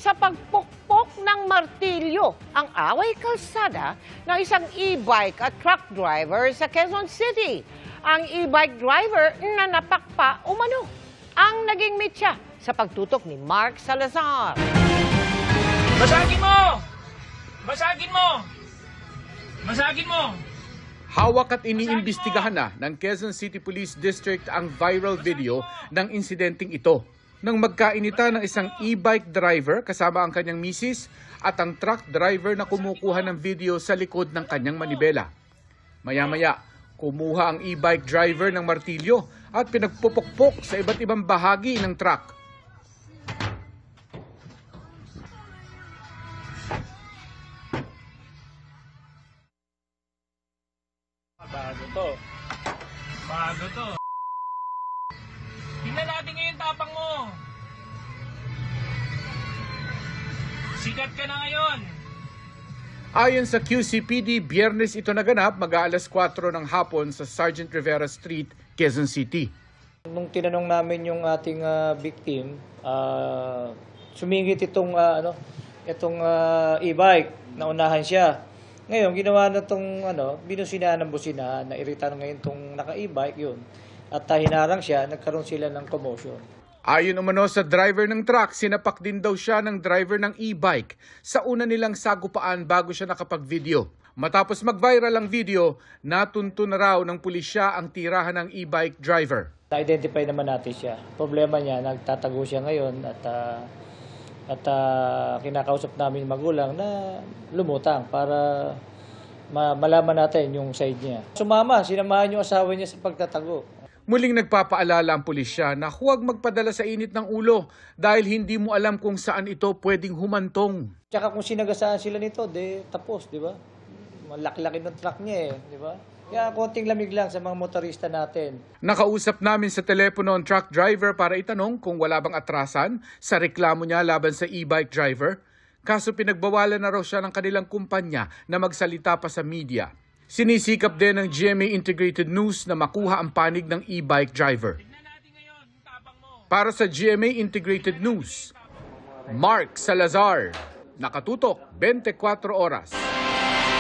sa pagpukpok ng martilyo ang away kalsada ng isang e-bike at truck driver sa Quezon City. Ang e-bike driver na napakpa umano ang naging mitya sa pagtutok ni Mark Salazar. Basagin mo! Basagin mo! Basagin mo! Hawak at iniimbestigahan na ng Quezon City Police District ang viral video ng insidenteng ito. Nang magkainita ng isang e-bike driver kasama ang kanyang misis at ang truck driver na kumukuha ng video sa likod ng kanyang manibela. Maya-maya, kumuha ang e-bike driver ng martilyo at pinagpupukpok sa iba't ibang bahagi ng truck. Bago to. Bago to. Tingnan natin ngayon tapang mo. Sikat ka na ngayon. Ayon sa QCPD, Biyernes ito naganap mag-aalas 4 ng hapon sa Sergeant Rivera Street, Quezon City. Nung tinanong namin yung ating victim, sumingit itong e-bike, naunahan siya. Ngayon, ginawa na itong binusinahan ng businahan, na irita na ngayon itong naka-e-bike yun. At hinarang siya, nagkaroon sila ng commotion. Ayon umano sa driver ng truck, sinapak din daw siya ng driver ng e-bike sa una nilang sagupaan bago siya nakapag-video. Matapos mag-viral ang video, natunto na raw ng pulisya ang tirahan ng e-bike driver. Na-identify naman natin siya. Problema niya, nagtatago siya ngayon at kinakausap namin magulang na lumutang para malaman natin yung side niya. Sinamahan yung asawa niya sa pagtatago. Muling nagpapaalala ang pulisya na huwag magpadala sa init ng ulo dahil hindi mo alam kung saan ito pwedeng humantong. Tsaka kung sinagasaan sila nito, tapos, di ba? Malaki-laki ng truck niya di ba? Kaya konting lamig lang sa mga motorista natin. Nakausap namin sa telepono ang truck driver para itanong kung wala bang atrasan sa reklamo niya laban sa e-bike driver. Kaso pinagbawalan na raw siya ng kanilang kumpanya na magsalita pa sa media. Sinisikap din ng GMA Integrated News na makuha ang panig ng e-bike driver. Para sa GMA Integrated News, Mark Salazar, nakatutok 24 oras.